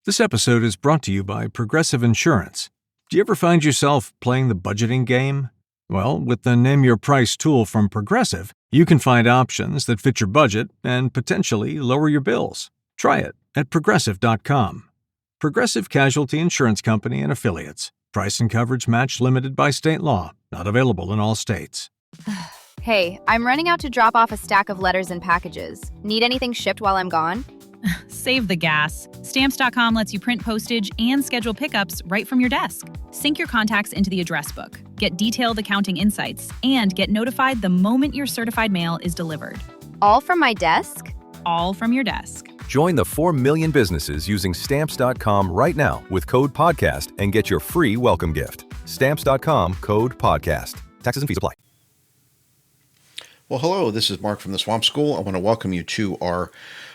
This episode is brought to you by Progressive Insurance. Do you ever find yourself playing the budgeting game? Well, with the Name Your Price tool from Progressive, you can find options that fit your budget and potentially lower your bills. Try it at Progressive.com. Progressive Casualty Insurance Company and Affiliates. Price and coverage match limited by state law. Not available in all states. Hey, I'm running out to drop off a stack of letters and packages. Need anything shipped while I'm gone? Save the gas. Stamps.com lets you print postage and schedule pickups right from your desk. Sync your contacts into the address book, get detailed accounting insights, and get notified the moment your certified mail is delivered. All from my desk? All from your desk. Join the 4 million businesses using Stamps.com right now with code PODCAST and get your free welcome gift. Stamps.com, code PODCAST. Taxes and fees apply. Well, hello, this is Mark from the Swamp School. I want to welcome you to our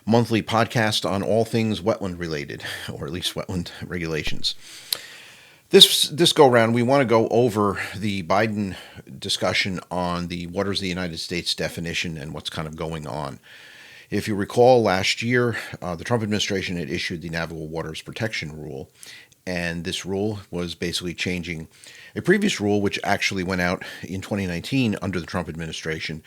monthly podcast on all things wetland related, or at least wetland regulations. This go-round, we want to go over the Biden discussion on the waters of the United States definition and what's kind of going on. If you recall, last year, the Trump administration had issued the Navigable Waters Protection Rule, and this rule was basically changing a previous rule which actually went out in 2019 under the Trump administration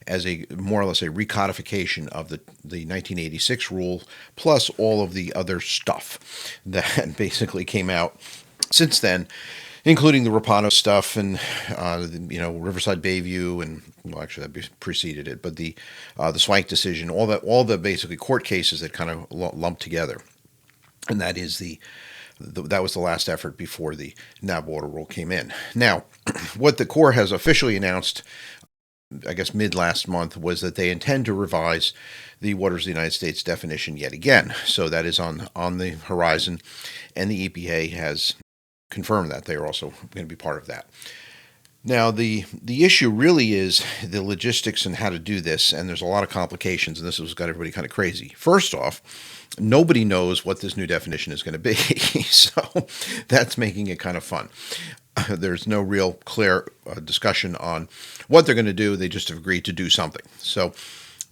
as a more or less a recodification of the 1986 rule, plus all of the other stuff that basically came out since then, including the Rapano stuff and Riverside Bayview, and well, actually that preceded it, but the Swank decision, all the basically court cases that kind of lumped together, and that is that was the last effort before the NAB water rule came in. Now, what the Corps has officially announced, I guess mid last month, was that they intend to revise the waters of the United States definition yet again. So that is on the horizon, and the EPA has confirmed that they are also going to be part of that. Now, the issue really is the logistics and how to do this, and there's a lot of complications, and this has got everybody kind of crazy. First off, nobody knows what this new definition is going to be, so that's making it kind of fun. There's no real clear discussion on what they're going to do. They just have agreed to do something. So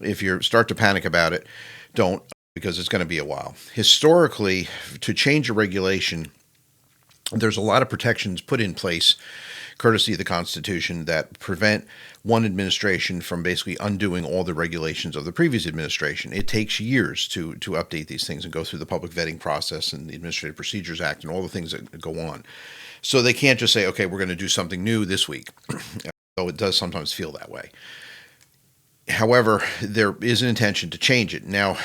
if you start to panic about it, don't, because it's going to be a while. Historically, to change a regulation, there's a lot of protections put in place, courtesy of the Constitution, that prevent one administration from basically undoing all the regulations of the previous administration. It takes years to update these things and go through the public vetting process and the Administrative Procedures Act and all the things that go on. So they can't just say, okay, we're going to do something new this week, though it does sometimes feel that way. However, there is an intention to change it. Now,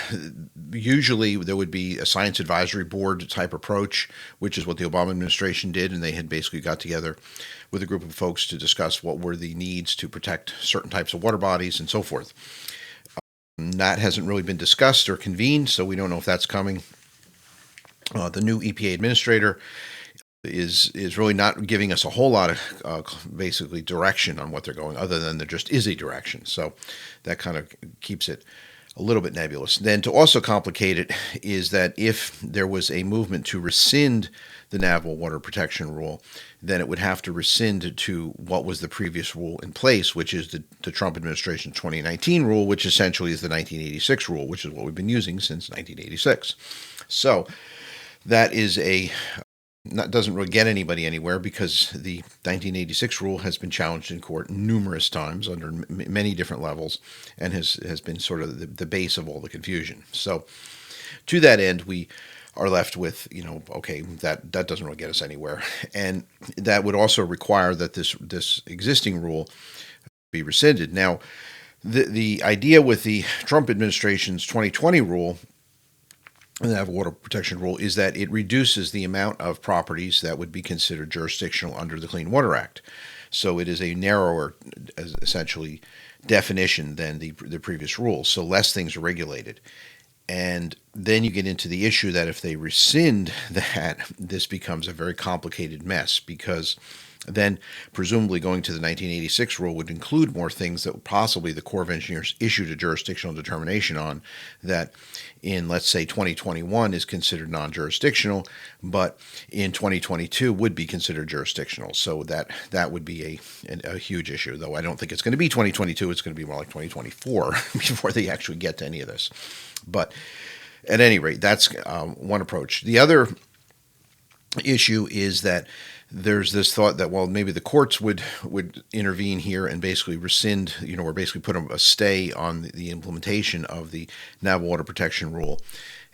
usually there would be a science advisory board type approach, which is what the Obama administration did, and they had basically got together with a group of folks to discuss what were the needs to protect certain types of water bodies and so forth. That hasn't really been discussed or convened, so we don't know if that's coming. The new EPA administrator is really not giving us a whole lot of basically direction on what they're going, other than there just is a direction. So that kind of keeps it a little bit nebulous. Then to also complicate it is that if there was a movement to rescind the Navigable Water Protection Rule, then it would have to rescind to what was the previous rule in place, which is the Trump administration 2019 rule, which essentially is the 1986 rule, which is what we've been using since 1986. So that is doesn't really get anybody anywhere, because the 1986 rule has been challenged in court numerous times under many different levels and has been sort of the base of all the confusion. So to that end, we are left with, okay, that doesn't really get us anywhere. And that would also require that this existing rule be rescinded. Now, the idea with the Trump administration's 2020 rule, the Navigable Water Protection Rule, is that it reduces the amount of properties that would be considered jurisdictional under the Clean Water Act. So it is a narrower, essentially, definition than the previous rule. So less things are regulated. And then you get into the issue that if they rescind that, this becomes a very complicated mess, because then presumably going to the 1986 rule would include more things that possibly the Corps of Engineers issued a jurisdictional determination on that in, let's say, 2021 is considered non-jurisdictional, but in 2022 would be considered jurisdictional. So that would be a huge issue, though I don't think it's going to be 2022. It's going to be more like 2024 before they actually get to any of this. But at any rate, that's one approach. The other issue is that there's this thought that, well, maybe the courts would intervene here and basically rescind, or basically put a stay on the implementation of the Naval Water Protection Rule.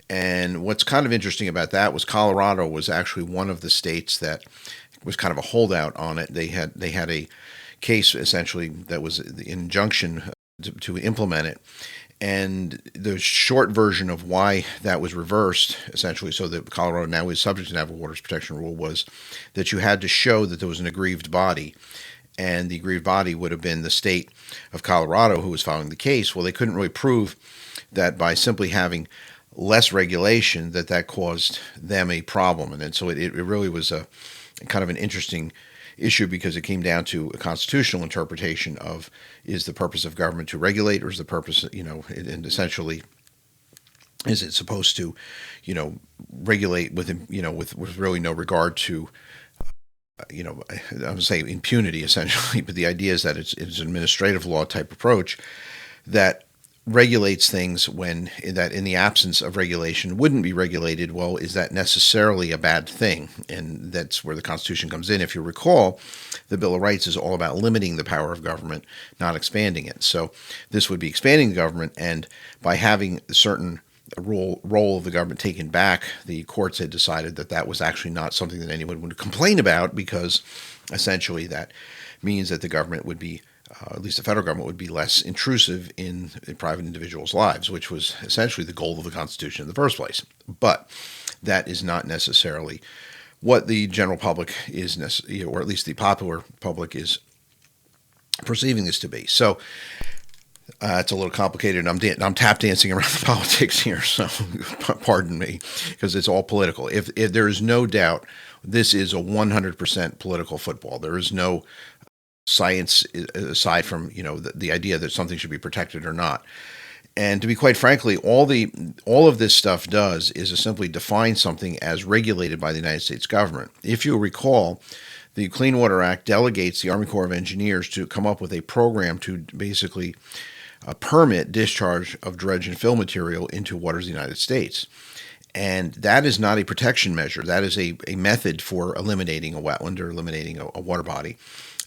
And what's kind of interesting about that was Colorado was actually one of the states that was kind of a holdout on it. They had a case essentially that was the injunction to implement it. And the short version of why that was reversed, essentially, so that Colorado now is subject to Naval Waters Protection Rule, was that you had to show that there was an aggrieved body. And the aggrieved body would have been the state of Colorado who was filing the case. Well, they couldn't really prove that by simply having less regulation that caused them a problem. And then so it really was a kind of an interesting issue because it came down to a constitutional interpretation of, is the purpose of government to regulate, or is the purpose, and essentially, is it supposed to, regulate with really no regard to, I would say impunity essentially, but the idea is that it's an administrative law type approach that regulates things when that in the absence of regulation wouldn't be regulated. Well, is that necessarily a bad thing? And that's where the Constitution comes in. If you recall, the Bill of Rights is all about limiting the power of government, not expanding it. So this would be expanding the government, and by having a certain role of the government taken back, the courts had decided that was actually not something that anyone would complain about, because essentially that means that the government would be at least the federal government would be less intrusive in private individuals' lives, which was essentially the goal of the Constitution in the first place. But that is not necessarily what the general public is, or at least the popular public is perceiving this to be. So it's a little complicated. I'm tap dancing around the politics here, so pardon me, because it's all political. If there is no doubt, this is a 100% political football. There is no science aside from the idea that something should be protected or not. And to be quite frankly, all of this stuff does is to simply define something as regulated by the United States government. If you recall, the Clean Water Act delegates the Army Corps of Engineers to come up with a program to basically permit discharge of dredge and fill material into waters of the United States. And that is not a protection measure. That is a method for eliminating a wetland or eliminating a water body.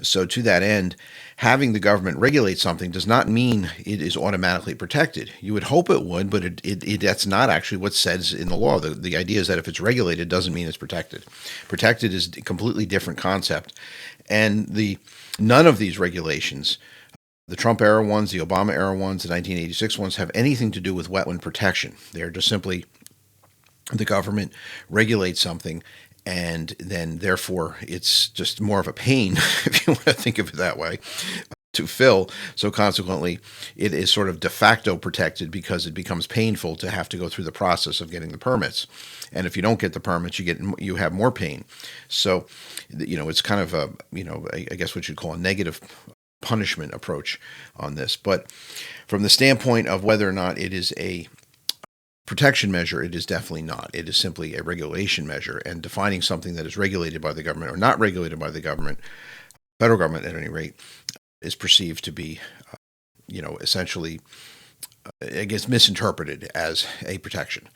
So to that end, having the government regulate something does not mean it is automatically protected. You would hope it would, but that's not actually what says in the law. The idea is that if it's regulated doesn't mean it's protected. Protected is a completely different concept. And none of these regulations, the Trump era ones, the Obama era ones, the 1986 ones, have anything to do with wetland protection. They're just simply the government regulates something, and then therefore it's just more of a pain, if you want to think of it that way, to fill. So consequently, it is sort of de facto protected because it becomes painful to have to go through the process of getting the permits. And if you don't get the permits, you have more pain. So, it's kind of I guess what you'd call a negative punishment approach on this. But from the standpoint of whether or not it is a protection measure, it is definitely not. It is simply a regulation measure, and defining something that is regulated by the government or not regulated by the government, federal government at any rate, is perceived to be, essentially, I guess, misinterpreted as a protection.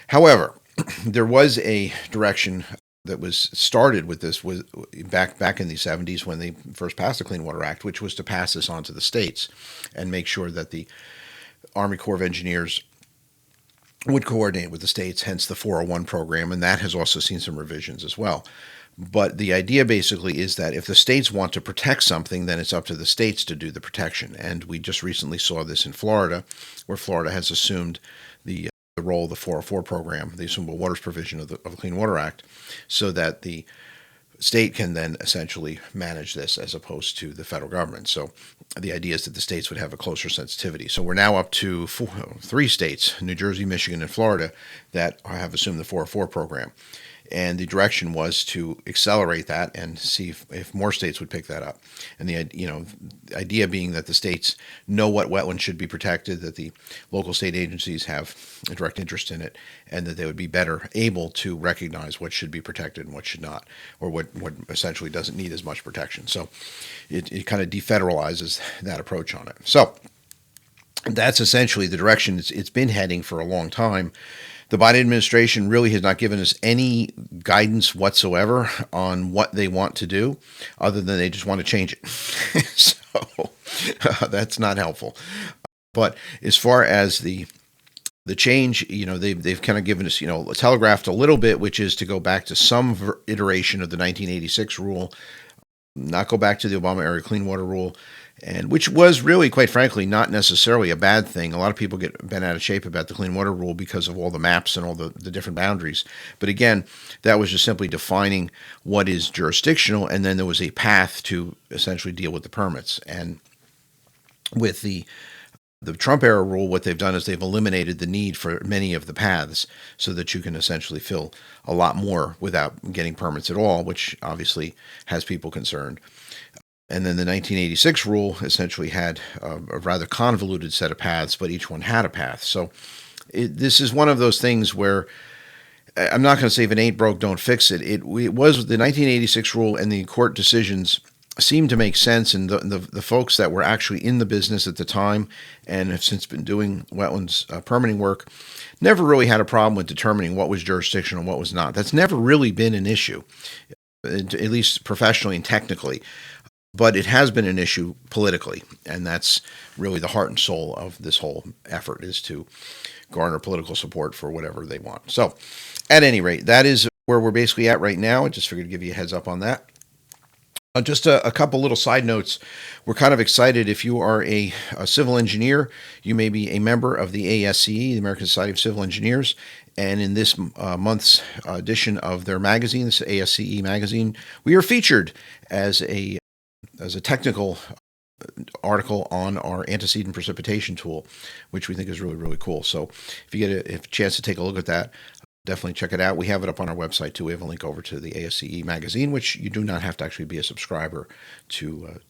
However, there was a direction that was started with this back in the 70s when they first passed the Clean Water Act, which was to pass this on to the states and make sure that the Army Corps of Engineers would coordinate with the states, hence the 401 program, and that has also seen some revisions as well. But the idea basically is that if the states want to protect something, then it's up to the states to do the protection. And we just recently saw this in Florida, where Florida has assumed the role of the 404 program, the Assumable Waters provision of the Clean Water Act, so that the state can then essentially manage this as opposed to the federal government. So the idea is that the states would have a closer sensitivity. So we're now up to 3 states, New Jersey, Michigan, and Florida, that have assumed the 404 program. And the direction was to accelerate that and see if more states would pick that up. And the idea being that the states know what wetlands should be protected, that the local state agencies have a direct interest in it, and that they would be better able to recognize what should be protected and what should not, or what essentially doesn't need as much protection. So it kind of defederalizes that approach on it. So that's essentially the direction it's been heading for a long time. The Biden administration really has not given us any guidance whatsoever on what they want to do, other than they just want to change it. So that's not helpful. But as far as the change, they've kind of given us, telegraphed a little bit, which is to go back to some iteration of the 1986 rule, not go back to the Obama era clean water rule, and which was really, quite frankly, not necessarily a bad thing. A lot of people get bent out of shape about the clean water rule because of all the maps and all the different boundaries. But again, that was just simply defining what is jurisdictional, and then there was a path to essentially deal with the permits. And with the Trump era rule, what they've done is they've eliminated the need for many of the paths so that you can essentially fill a lot more without getting permits at all, which obviously has people concerned. And then the 1986 rule essentially had a rather convoluted set of paths, but each one had a path. So this is one of those things where I'm not going to say if it ain't broke, don't fix it. It was the 1986 rule, and the court decisions seemed to make sense, and the folks that were actually in the business at the time and have since been doing wetlands permitting work never really had a problem with determining what was jurisdictional and what was not. That's never really been an issue, at least professionally and technically. But it has been an issue politically, and that's really the heart and soul of this whole effort, is to garner political support for whatever they want. So at any rate, that is where we're basically at right now. I just figured to give you a heads up on that. Just a couple little side notes. We're kind of excited. If you are a civil engineer, you may be a member of the ASCE, the American Society of Civil Engineers. And in this month's edition of their magazine, this ASCE magazine, we are featured as a technical article on our antecedent precipitation tool, which we think is really, really cool. So if you get a chance to take a look at that, definitely check it out. We have it up on our website too. We have a link over to the ASCE magazine, which you do not have to actually be a subscriber to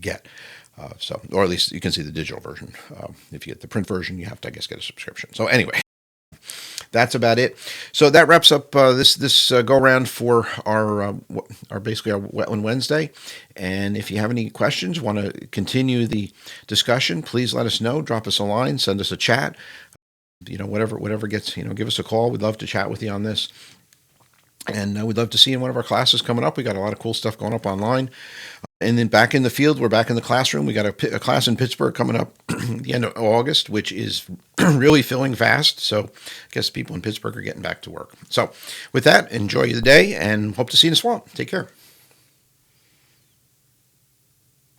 get. Or at least you can see the digital version. If you get the print version, you have to, I guess, get a subscription. So anyway, that's about it. So that wraps up this go around for our basically our Wetland Wednesday. And if you have any questions, want to continue the discussion, please let us know. Drop us a line, send us a chat. Whatever gets, give us a call. We'd love to chat with you on this. And we'd love to see you in one of our classes coming up. We got a lot of cool stuff going up online. And then back in the field, we're back in the classroom. We got a class in Pittsburgh coming up the end of August, which is really filling fast. So I guess people in Pittsburgh are getting back to work. So with that, enjoy the day and hope to see you in the swamp. Take care.